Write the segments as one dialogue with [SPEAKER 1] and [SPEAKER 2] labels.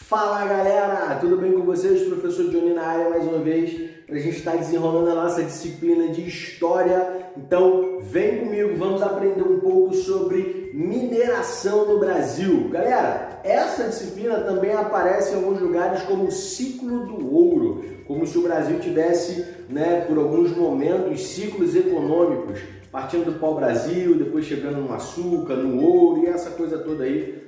[SPEAKER 1] Fala galera, tudo bem com vocês? Professor Johnny na área mais uma vez para a gente estar desenrolando a nossa disciplina de História. Então vem comigo, vamos aprender um pouco sobre mineração no Brasil. Galera, essa disciplina também aparece em alguns lugares como o ciclo do ouro, como se o Brasil tivesse, por alguns momentos, ciclos econômicos, partindo do pau-brasil, depois chegando no açúcar, no ouro e essa coisa toda aí,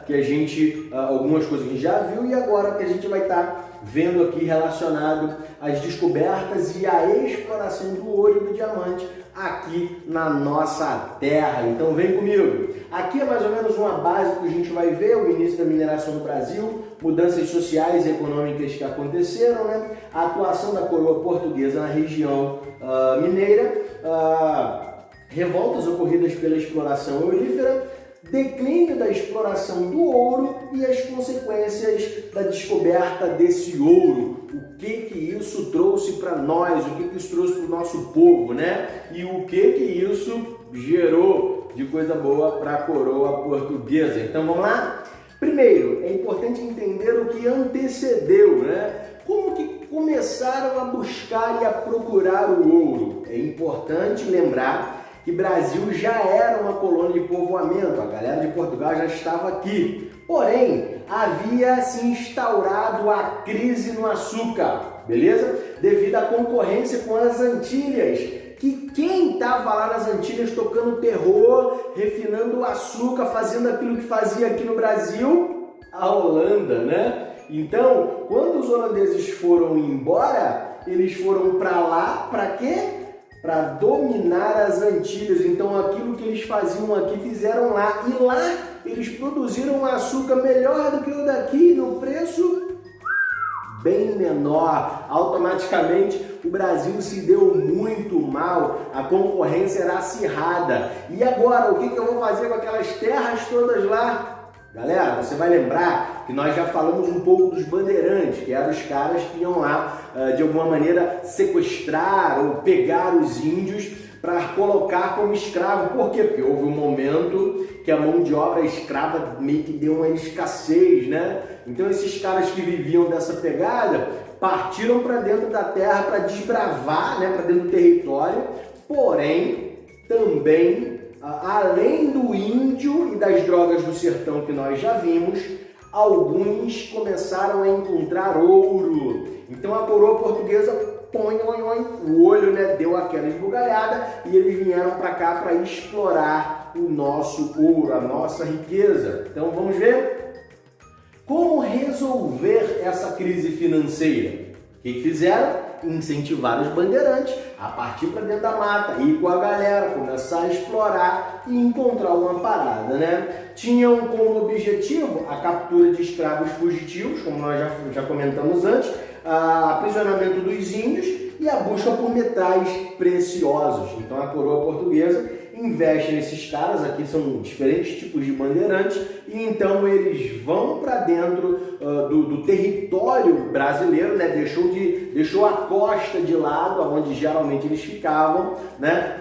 [SPEAKER 1] que a gente, algumas coisas que a gente já viu e agora que a gente vai estar vendo aqui relacionado às descobertas e à exploração do ouro e do diamante aqui na nossa terra. Então vem comigo. Aqui é mais ou menos uma base que a gente vai ver, o início da mineração no Brasil, mudanças sociais e econômicas que aconteceram, a atuação da coroa portuguesa na região mineira, revoltas ocorridas pela exploração aurífera, declínio da exploração do ouro e as consequências da descoberta desse ouro. O que isso trouxe para nós, o que isso trouxe para o nosso povo, E o que isso gerou de coisa boa para a coroa portuguesa. Então vamos lá? Primeiro, é importante entender o que antecedeu, Como que começaram a buscar e a procurar o ouro? É importante lembrar que Brasil já era uma colônia de povoamento, a galera de Portugal já estava aqui. Porém, havia se instaurado a crise no açúcar, beleza? Devido à concorrência com as Antilhas, que quem estava lá nas Antilhas tocando terror, refinando o açúcar, fazendo aquilo que fazia aqui no Brasil? A Holanda, Então, quando os holandeses foram embora, eles foram para lá, para quê? Para dominar as Antilhas. Então aquilo que eles faziam aqui fizeram lá, e lá eles produziram um açúcar melhor do que o daqui, no preço bem menor. Automaticamente o Brasil se deu muito mal, a concorrência era acirrada. E agora, o que eu vou fazer com aquelas terras todas lá? Galera, você vai lembrar que nós já falamos um pouco dos bandeirantes, que eram os caras que iam lá, de alguma maneira, sequestrar ou pegar os índios para colocar como escravo. Por quê? Porque houve um momento que a mão de obra escrava meio que deu uma escassez, Então esses caras que viviam dessa pegada partiram para dentro da terra para desbravar, para dentro do território, porém também além do índio e das drogas do sertão que nós já vimos, alguns começaram a encontrar ouro. Então a coroa portuguesa o olho, deu aquela esbugalhada e eles vieram para cá para explorar o nosso ouro, a nossa riqueza. Então vamos ver como resolver essa crise financeira. O que fizeram? Incentivar os bandeirantes a partir para dentro da mata, ir com a galera, começar a explorar e encontrar uma parada, Tinham como objetivo a captura de escravos fugitivos, como nós já comentamos antes, aprisionamento dos índios e a busca por metais preciosos. Então a coroa portuguesa investe nesses caras, aqui são diferentes tipos de bandeirantes, e então eles vão para dentro do território brasileiro, deixou a costa de lado, onde geralmente eles ficavam,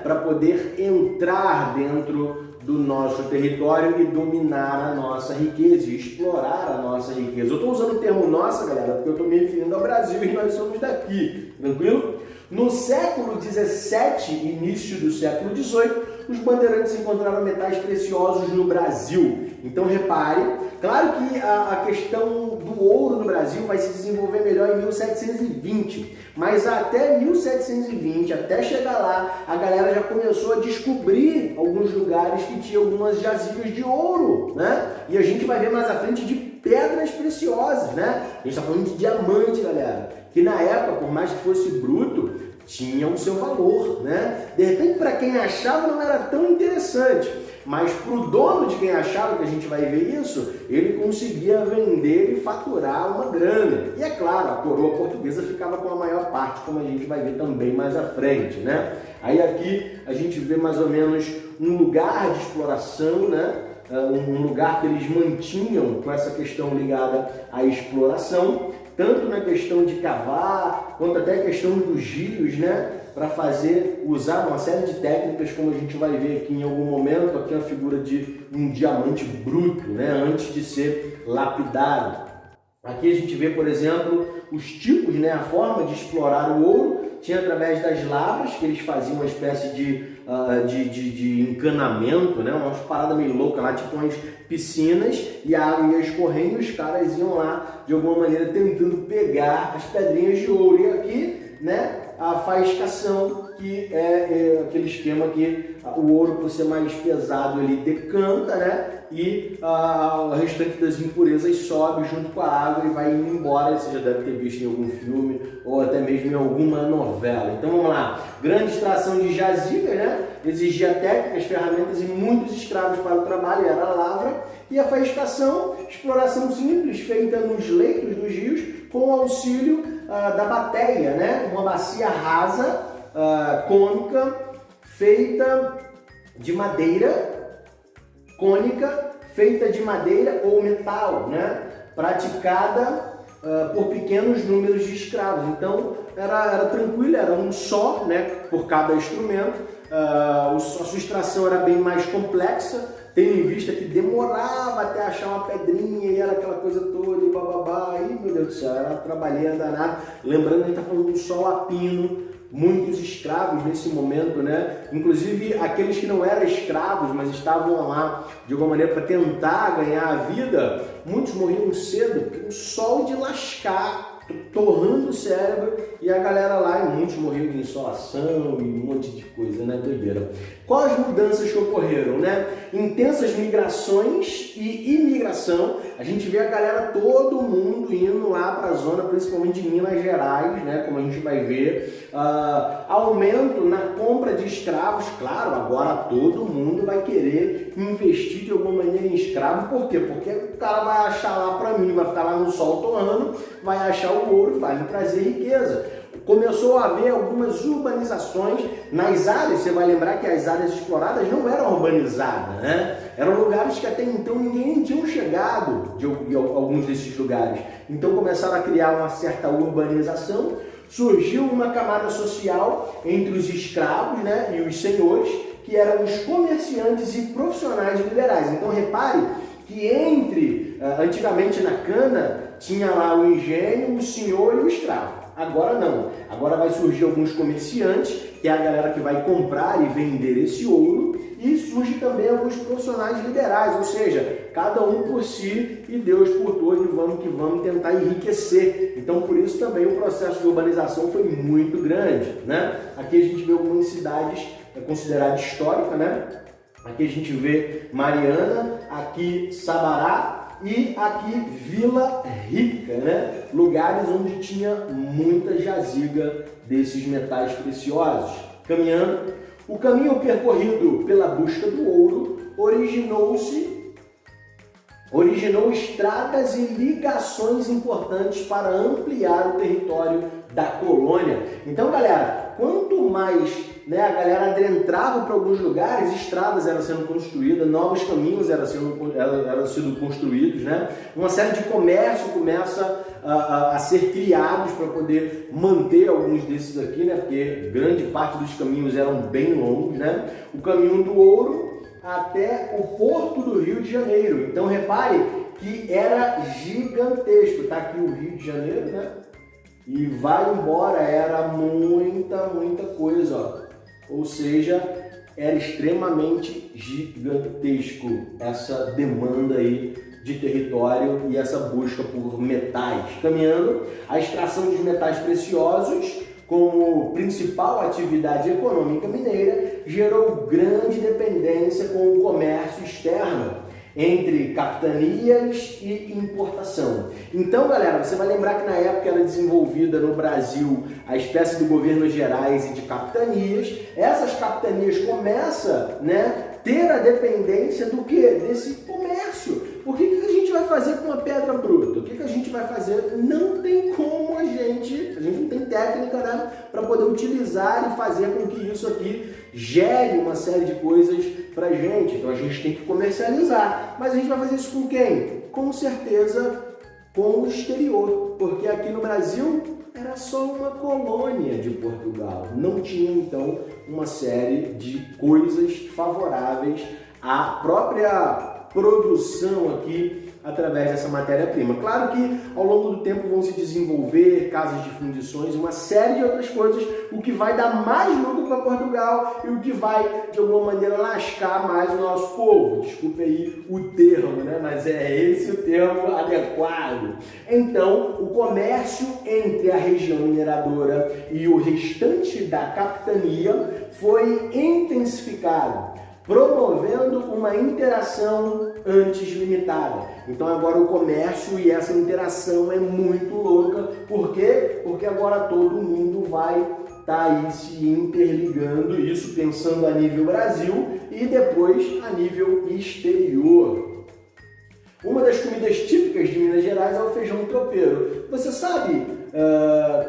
[SPEAKER 1] para poder entrar dentro do nosso território e dominar a nossa riqueza, e explorar a nossa riqueza. Eu estou usando o termo nossa, galera, porque eu estou me referindo ao Brasil e nós somos daqui, tranquilo? No século XVII, início do século XVIII, os bandeirantes encontraram metais preciosos no Brasil. Então repare, claro que a questão do ouro no Brasil vai se desenvolver melhor em 1720, mas até 1720, até chegar lá, a galera já começou a descobrir alguns lugares que tinham algumas jazidas de ouro, E a gente vai ver mais à frente de pedras preciosas, A gente está falando de diamante, galera, que na época, por mais que fosse bruto, tinha o seu valor, De repente, para quem achava, não era tão interessante, mas para o dono de quem achava, que a gente vai ver isso, ele conseguia vender e faturar uma grana. E é claro, a coroa portuguesa ficava com a maior parte, como a gente vai ver também mais à frente, Aí aqui a gente vê mais ou menos um lugar de exploração, um lugar que eles mantinham com essa questão ligada à exploração, tanto na questão de cavar, quanto até a questão dos rios, para usar uma série de técnicas, como a gente vai ver aqui em algum momento. Aqui é a figura de um diamante bruto, antes de ser lapidado. Aqui a gente vê, por exemplo, os tipos, né, a forma de explorar o ouro. Tinha através das lavras, que eles faziam uma espécie de encanamento, né, umas paradas meio loucas lá, tipo umas piscinas, e a água ia escorrendo e os caras iam lá, de alguma maneira, tentando pegar as pedrinhas de ouro. E aqui, né, a faiscação, que é aquele esquema que o ouro, por ser mais pesado, ele decanta, né? E o restante das impurezas sobe junto com a água e vai indo embora. Você já deve ter visto em algum filme ou até mesmo em alguma novela. Então vamos lá. Grande extração de jazigas, né? Exigia técnicas, ferramentas e muitos escravos para o trabalho, era a lavra. E a faiscação, exploração simples, feita nos leitos dos rios com o auxílio da bateia, né? Uma bacia rasa, cônica, feita de madeira, ou metal, né? Praticada por pequenos números de escravos. Então era tranquilo, era um só, né, por cada instrumento. A sua extração era bem mais complexa, tendo em vista que demorava até achar uma pedrinha e era aquela coisa toda e bababá. Aí, meu Deus do céu, era trabalhando danado. Lembrando que a gente está falando do sol a pino, muitos escravos nesse momento, né? Inclusive aqueles que não eram escravos, mas estavam lá de alguma maneira para tentar ganhar a vida, muitos morriam cedo, porque o sol de lascar, torrando o cérebro, e a galera lá, e muitos morriam de insolação e um monte de coisa, né? Doideira. Quais as mudanças que ocorreram, né? Intensas migrações e imigração. A gente vê a galera, todo mundo indo lá para a zona, principalmente de Minas Gerais, né? Como a gente vai ver. Aumento na compra de escravos. Claro, agora todo mundo vai querer investir de alguma maneira em escravo. Por quê? Porque o cara vai achar lá para mim, vai ficar lá no sol torrando, vai achar o ouro, vai me trazer riqueza. Começou a haver algumas urbanizações nas áreas. Você vai lembrar que as áreas exploradas não eram urbanizadas, né? Eram lugares que até então ninguém tinha chegado de alguns desses lugares. Então começaram a criar uma certa urbanização. Surgiu uma camada social entre os escravos, né, e os senhores, que eram os comerciantes e profissionais liberais. Então repare que antigamente na cana tinha lá o engenho, o senhor e o escravo. Agora não. Agora vai surgir alguns comerciantes, que é a galera que vai comprar e vender esse ouro, e surge também alguns profissionais liberais, ou seja, cada um por si e Deus por todos, e vamos que vamos tentar enriquecer. Então por isso também o processo de urbanização foi muito grande, né? Aqui a gente vê algumas cidades consideradas históricas, né? Aqui a gente vê Mariana, aqui Sabará, e aqui Vila Rica, né? Lugares onde tinha muita jaziga desses metais preciosos. Caminhando, o caminho percorrido pela busca do ouro originou estradas e ligações importantes para ampliar o território da colônia. Então, galera, quanto mais, né, a galera adentrava para alguns lugares, estradas eram sendo construídas, novos caminhos eram sendo construídos, né? Uma série de comércio começa a ser criados para poder manter alguns desses aqui, né? Porque grande parte dos caminhos eram bem longos, né? O caminho do ouro até o porto do Rio de Janeiro. Então repare que era gigantesco. Tá aqui o Rio de Janeiro, né? E vai embora, era muita coisa, ó. Ou seja, era extremamente gigantesco essa demanda aí de território e essa busca por metais. Caminhando, a extração de metais preciosos como principal atividade econômica mineira gerou grande dependência com o comércio externo entre capitanias e importação. Então, galera, você vai lembrar que na época era desenvolvida no Brasil a espécie do governo gerais e de capitanias. Essas capitanias começam, né, ter a dependência do quê? Desse comércio. Por que a gente vai fazer com uma pedra bruta? O que a gente vai fazer? Não tem como a gente não tem técnica, né, para poder utilizar e fazer com que isso aqui gere uma série de coisas pra gente. Então a gente tem que comercializar. Mas a gente vai fazer isso com quem? Com certeza com o exterior, porque aqui no Brasil era só uma colônia de Portugal. Não tinha então uma série de coisas favoráveis à própria produção aqui através dessa matéria-prima. Claro que ao longo do tempo vão se desenvolver casas de fundições, uma série de outras coisas, o que vai dar mais lucro para Portugal e o que vai, de alguma maneira, lascar mais o nosso povo. Desculpe aí o termo, né? Mas é esse o termo adequado. Então, o comércio entre a região mineradora e o restante da capitania foi intensificado, promovendo uma interação antes limitada. Então agora o comércio e essa interação é muito louca. Por quê? Porque agora todo mundo vai estar aí se interligando, isso pensando a nível Brasil e depois a nível exterior. Uma das comidas típicas de Minas Gerais é o feijão tropeiro. Você sabe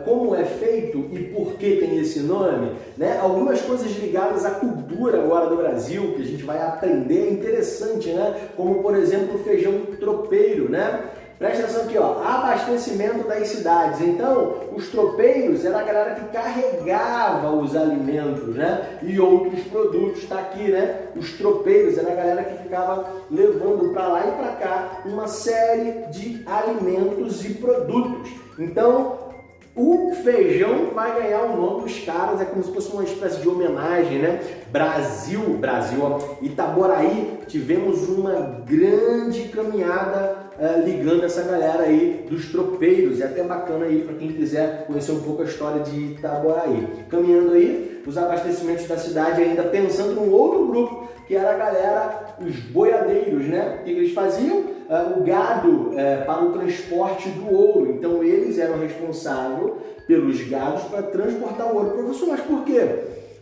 [SPEAKER 1] como é feito e por que tem esse nome? Né? Algumas coisas ligadas à cultura agora do Brasil que a gente vai aprender é interessante, né? Como por exemplo o feijão tropeiro, né? Presta atenção aqui, ó, abastecimento das cidades. Então, os tropeiros era a galera que carregava os alimentos, né? E outros produtos, tá aqui, né? Os tropeiros era a galera que ficava levando para lá e para cá uma série de alimentos e produtos. Então, o feijão vai ganhar o nome dos caras, é como se fosse uma espécie de homenagem, né? Brasil, ó, Itaboraí, tivemos uma grande caminhada ligando essa galera aí dos tropeiros. É até bacana aí para quem quiser conhecer um pouco a história de Itaboraí. Caminhando aí, os abastecimentos da cidade, ainda pensando num outro grupo, que era a galera, os boiadeiros, né? O que eles faziam? O gado para o transporte do ouro. Então eles eram responsáveis pelos gados para transportar o ouro. Professor, mas por quê?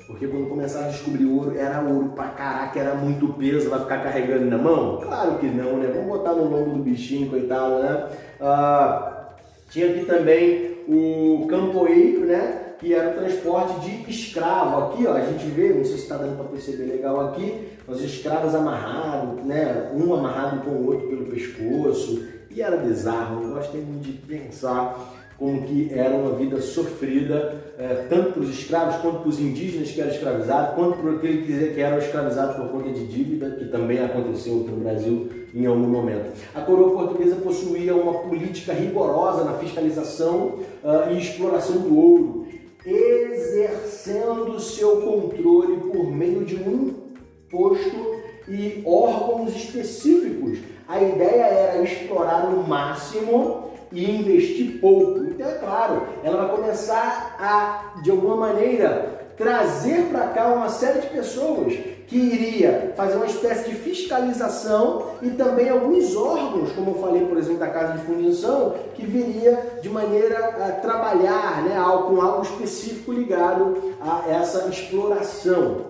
[SPEAKER 1] Porque quando começaram a descobrir ouro, era ouro pra caraca, era muito peso, vai ficar carregando na mão? Claro que não, né? Vamos botar no lombo do bichinho, coitado, né? Tinha aqui também o campoeiro, né? Que era o transporte de escravo. Aqui, ó, a gente vê, não sei se está dando para perceber legal aqui, os escravos amarrados, né? Um amarrado com o outro pelo pescoço. E era bizarro, eu gostei muito de pensar como que era uma vida sofrida, tanto para os escravos, quanto para os indígenas que eram escravizados, quanto para aqueles que eram escravizados por conta de dívida, que também aconteceu aqui no Brasil em algum momento. A coroa portuguesa possuía uma política rigorosa na fiscalização e exploração do ouro, exercendo seu controle por meio de um imposto e órgãos específicos. A ideia era explorar o máximo e investir pouco. Então, é claro, ela vai começar a, de alguma maneira, trazer para cá uma série de pessoas que iria fazer uma espécie de fiscalização e também alguns órgãos, como eu falei, por exemplo, da Casa de Fundição, que viria de maneira a trabalhar, né, com algo específico ligado a essa exploração.